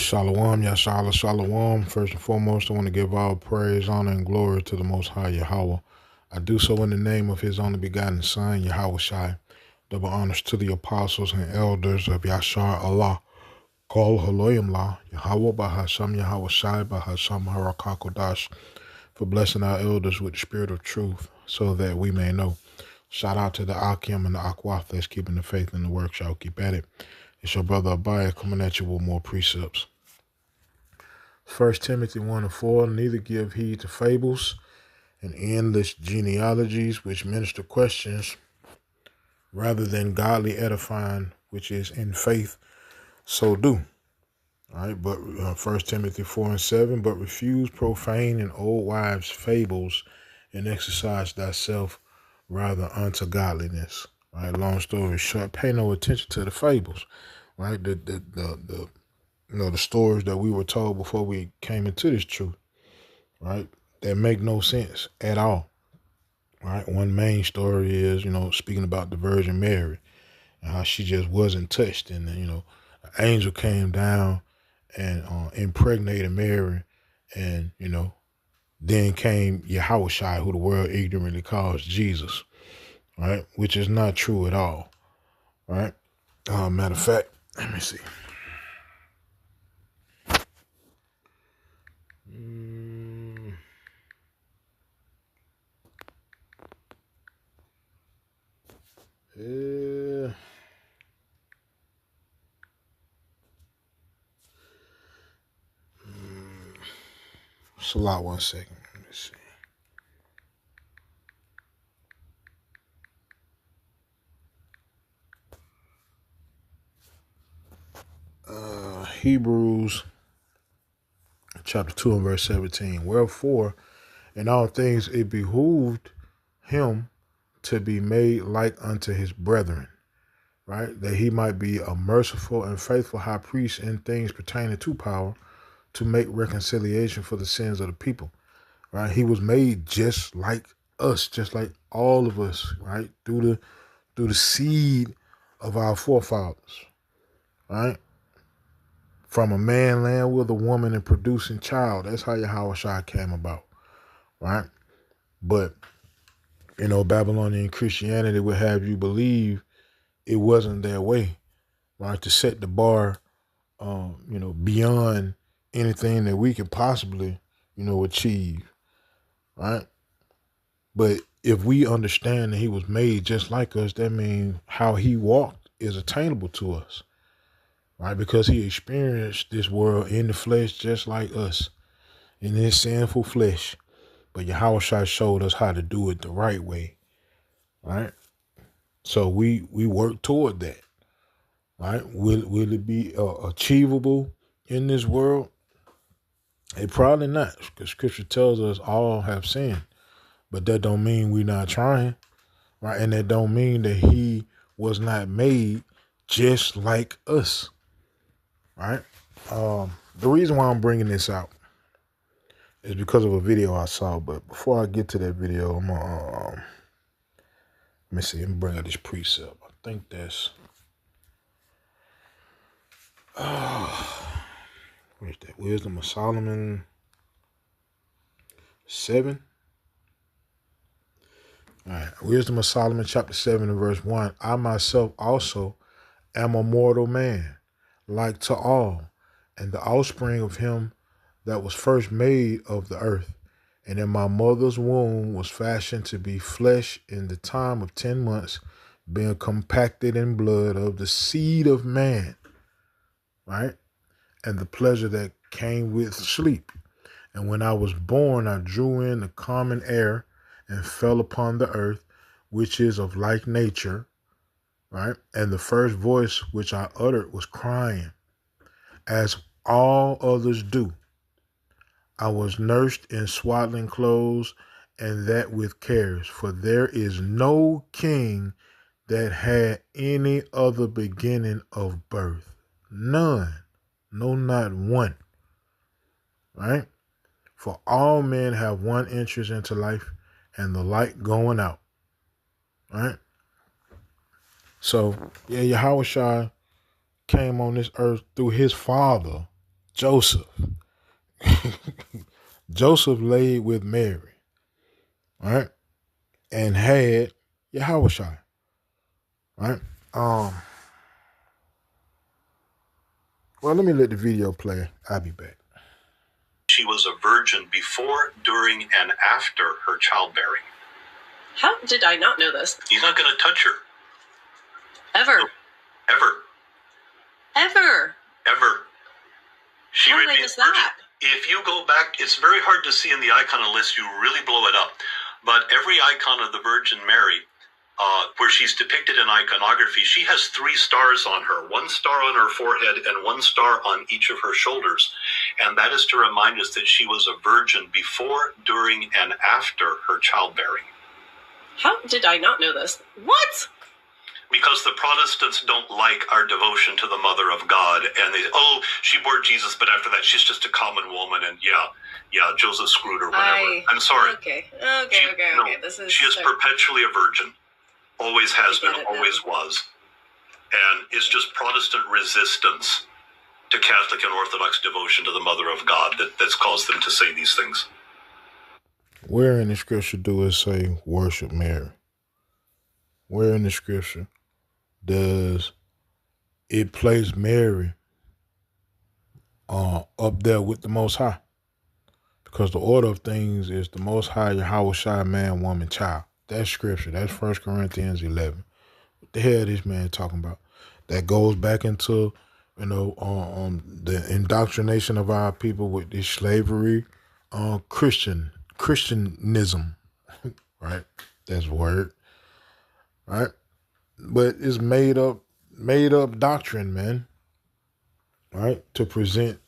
Shalom, Yashala, Shalom. First and foremost, I want to give all praise, honor, and glory to the Most High Yahweh. I do so in the name of His only begotten Son, Yahweh Shai. Double honors to the apostles and elders of Yashar Allah. Call Haloyim La, Yahweh Bahasham Yahweh Shai Bahasham Harakakodash, for blessing our elders with the spirit of truth, so that we may know. Shout out to the Akim and the Akwath that's keeping the faith in the work. Shall keep at it. It's your brother Abaya coming at you with more precepts. 1 Timothy 1 and 4, neither give heed to fables and endless genealogies which minister questions, rather than godly edifying, which is in faith, so do. All right, but 1 Timothy 4 and 7, but refuse profane and old wives' fables, and exercise thyself rather unto godliness. Right, long story short, pay no attention to the fables. Right, the stories that we were told before we came into this truth, right, that make no sense at all, right? One main story is, speaking about the Virgin Mary and how she just wasn't touched. And, an angel came down and impregnated Mary. And, then came Yahushua, who the world ignorantly calls Jesus, right? Which is not true at all, right? Matter of fact, let me see. It's a lot. 1 second. Let me see. Hebrews chapter 2 and verse 17. Wherefore, in all things it behooved him to be made like unto his brethren, right? That he might be a merciful and faithful high priest in things pertaining to power, to make reconciliation for the sins of the people, right? He was made just like us, just like all of us, right? Through the seed of our forefathers, right? From a man land with a woman and producing child. That's how Yahweh Shai came about, right? But, Babylonian Christianity would have you believe it wasn't their way, right? To set the bar, beyond anything that we could possibly, achieve, right? But if we understand that he was made just like us, that means how he walked is attainable to us, right? Because he experienced this world in the flesh just like us, in his sinful flesh. But Yahushua showed us how to do it the right way, right? So we work toward that, right? Will it be achievable in this world? It probably not, because Scripture tells us all have sinned. But that don't mean we're not trying, right? And that don't mean that he was not made just like us, right? The reason why I'm bringing this out is because of a video I saw. But before I get to that video, I'm gonna let me see. Let me bring out this precept. I think that's where's that? Wisdom of Solomon 7. All right, Wisdom of Solomon chapter 7 and verse 1. I myself also am a mortal man, like to all, and the offspring of him that was first made of the earth, and in my mother's womb was fashioned to be flesh in the time of 10 months, being compacted in blood of the seed of man, right? And the pleasure that came with sleep. And when I was born, I drew in the common air and fell upon the earth, which is of like nature, right? And the first voice which I uttered was crying, as all others do. I was nursed in swaddling clothes, and that with cares, for there is no king that had any other beginning of birth. None. No, not one. Right? For all men have one entrance into life, and the light going out. Right? So, Yahushua came on this earth through his father, Joseph. Joseph laid with Mary, right? And had Yahushua, right? Well, let me let the video play. I'll be back. She was a virgin before, during, and after her childbearing. How did I not know this? He's not going to touch her. Ever. No, ever. Ever. Ever. She How did I miss that? If you go back, it's very hard to see in the icon unless you really blow it up. But every icon of the Virgin Mary, where she's depicted in iconography, she has 3 stars on her, 1 star on her forehead and 1 star on each of her shoulders. And that is to remind us that she was a virgin before, during, and after her childbearing. How did I not know this? What? Because the Protestants don't like our devotion to the Mother of God. And they, oh, she bore Jesus, but after that, she's just a common woman. And yeah, Joseph screwed her, whatever. I'm sorry. Okay. She is perpetually a virgin. Always has been, always was. And it's just Protestant resistance to Catholic and Orthodox devotion to the Mother of God that's caused them to say these things. Where in the scripture do it say worship Mary? Where in the scripture does it place Mary up there with the Most High? Because the order of things is the Most High, Yahushua, man, woman, child. That's scripture. That's 1 Corinthians 11. What the hell is this man talking about? That goes back into, the indoctrination of our people with this slavery, Christianism, right? That's a word, right? But it's made up doctrine, man, right? To present,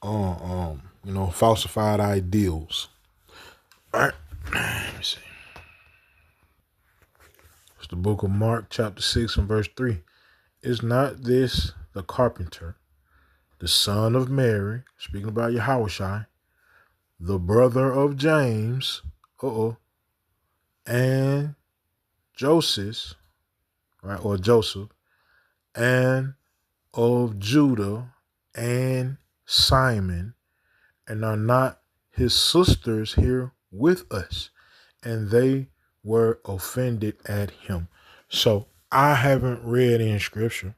falsified ideals, right? Let me see. It's the book of Mark, chapter 6 and verse 3. Is not this the carpenter, the son of Mary, speaking about Yahushua, the brother of James, and Joseph, right, or Joseph, and of Judah and Simon, and are not his sisters here with us? And they were offended at him. So I haven't read in scripture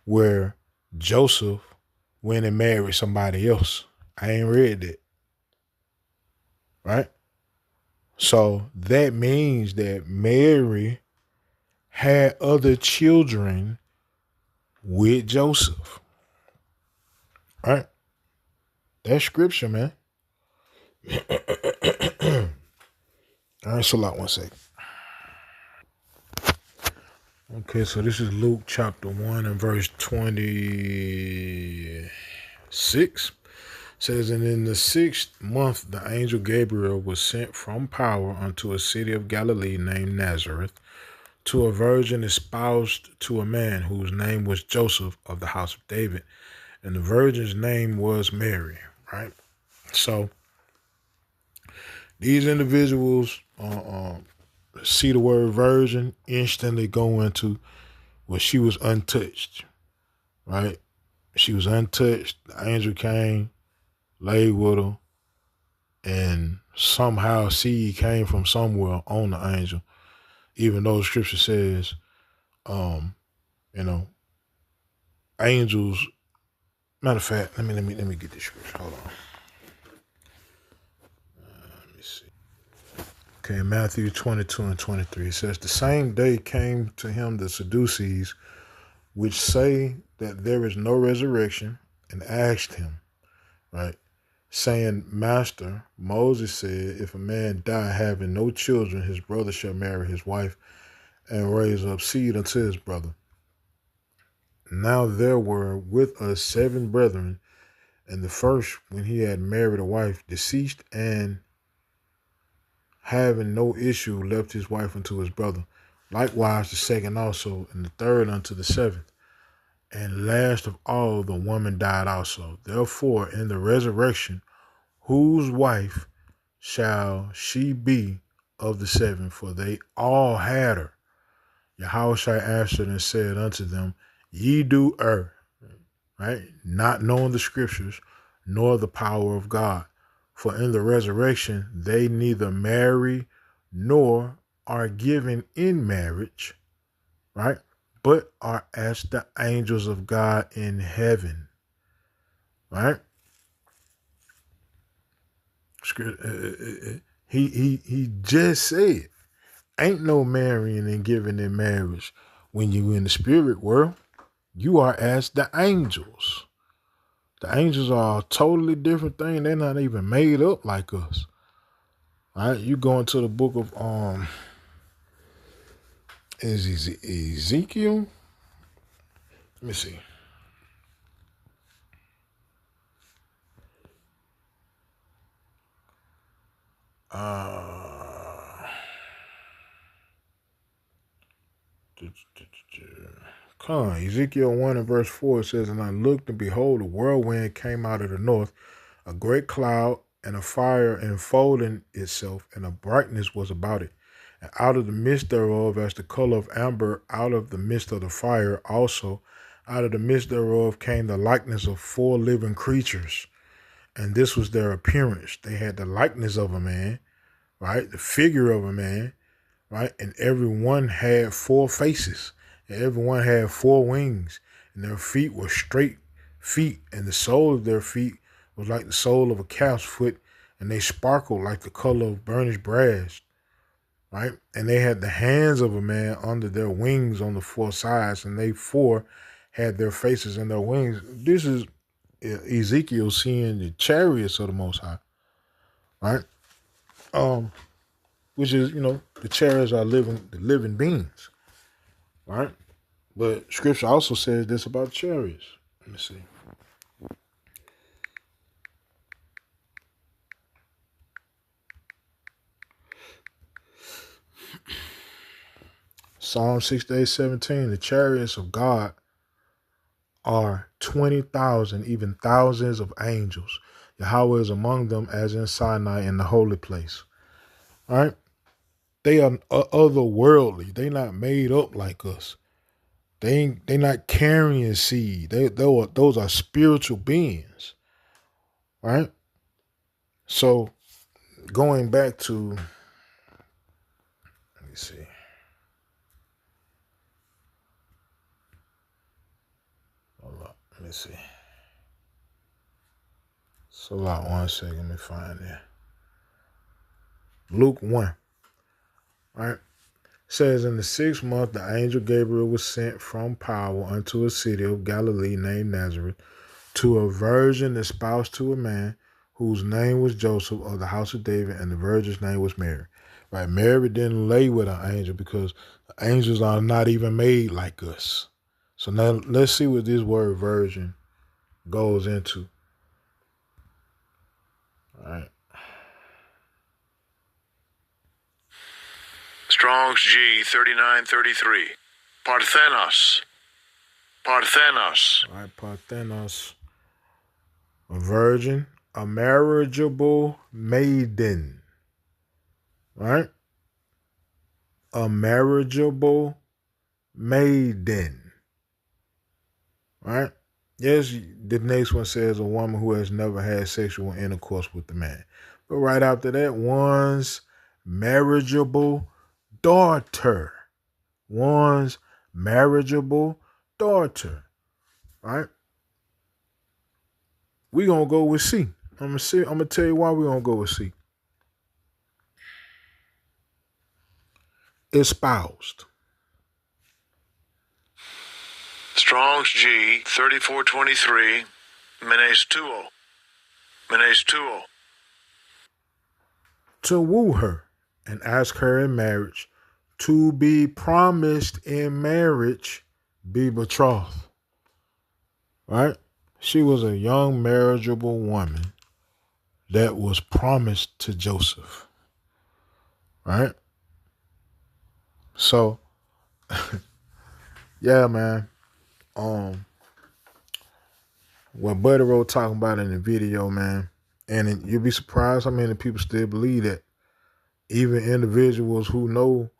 where Joseph went and married somebody else. I ain't read that. Right? So that means that Mary had other children with Joseph. Right? That's scripture, man. All right, so lot 1 second. Okay, so this is Luke chapter 1 and verse 26. It says, and in the 6th month, the angel Gabriel was sent from power unto a city of Galilee named Nazareth, to a virgin espoused to a man whose name was Joseph of the house of David. And the virgin's name was Mary, right? So these individuals see the word virgin, instantly go into, well, she was untouched, right? She was untouched. The angel came, laid with her, and somehow seed came from somewhere on the angel, even though the scripture says, angels. Matter of fact, let me get this scripture. Hold on. Let me see. Okay, Matthew 22 and 23. It says, the same day came to him the Sadducees, which say that there is no resurrection, and asked him, right, saying, Master, Moses said, if a man die having no children, his brother shall marry his wife and raise up seed unto his brother. Now there were with us 7 brethren, and the first, when he had married a wife, deceased, and having no issue, left his wife unto his brother. Likewise the second also, and the third unto the 7th. And last of all, the woman died also. Therefore, in the resurrection, whose wife shall she be of the 7? For they all had her. Yahushua answered and said unto them, Ye do err. right? Not knowing the scriptures, nor the power of God. For in the resurrection, they neither marry nor are given in marriage, right? But are as the angels of God in heaven, right? He just said, ain't no marrying and giving in marriage. When you in the spirit world, you are as the angels. The angels are a totally different thing. They're not even made up like us. All right, you go into the book of Ezekiel. Let me see. Come on, Ezekiel 1 and verse 4 says, and I looked, and behold, a whirlwind came out of the north, a great cloud, and a fire enfolding itself, and a brightness was about it. And out of the midst thereof, as the color of amber, out of the midst of the fire also, out of the midst thereof came the likeness of 4 living creatures. And this was their appearance. They had the likeness of a man, right? The figure of a man, right? And every one had 4 faces, and every one had 4 wings, and their feet were straight feet, and the sole of their feet was like the sole of a calf's foot, and they sparkled like the color of burnished brass, right? And they had the hands of a man under their wings on the 4 sides, and they 4 had their faces and their wings. This is Ezekiel seeing the chariots of the Most High, right? Which is, the chariots are the living beings, right? But scripture also says this about chariots. Let me see. Psalm 68:17, the chariots of God are 20,000, even thousands of angels. Yahweh is among them as in Sinai in the holy place. All right? They are otherworldly. They not made up like us. They not carrying seed. Those are spiritual beings. Right? So going back to, let me see. Hold up. Let me see. So like 1 second, let me find it. Luke 1. Right? Says in the 6th month, the angel Gabriel was sent from power unto a city of Galilee named Nazareth to a virgin espoused to a man whose name was Joseph of the house of David, and the virgin's name was Mary. Right? Mary didn't lay with an angel because the angels are not even made like us. So now let's see what this word virgin goes into. All right. Strong's G 3933. Parthenos. Parthenos. All right, Parthenos. A virgin, a marriageable maiden. Right? A marriageable maiden. Right? Yes, the next one says a woman who has never had sexual intercourse with the man. But right after that, one's marriageable daughter. One's marriageable daughter. Right? We're going to go with C. I'm going to tell you why we're going to go with C. Espoused. Strong's G 3423. Menestuo. Menestuo. To woo her and ask her in marriage, to be promised in marriage, be betrothed. Right? She was a young marriageable woman that was promised to Joseph. Right? So, yeah, man. What Buddy wrote talking about in the video, man, and you'll be surprised how many people still believe that. Even individuals who know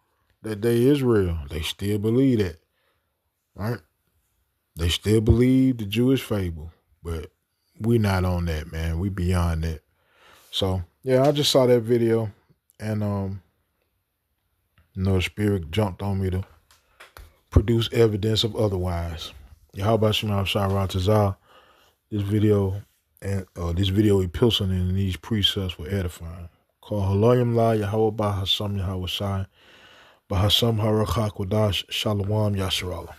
that they Israel, they still believe that. Right? They still believe the Jewish fable, but we not on that, man. We beyond that. So yeah, I just saw that video, and the spirit jumped on me to produce evidence of otherwise. How about Shema Shah this video and this video epistle and these precepts were edifying. Called Halayim La Yahweh Bahasam Yahweh Shai Bahasam Harakak Wadash Shalom Yasharallah.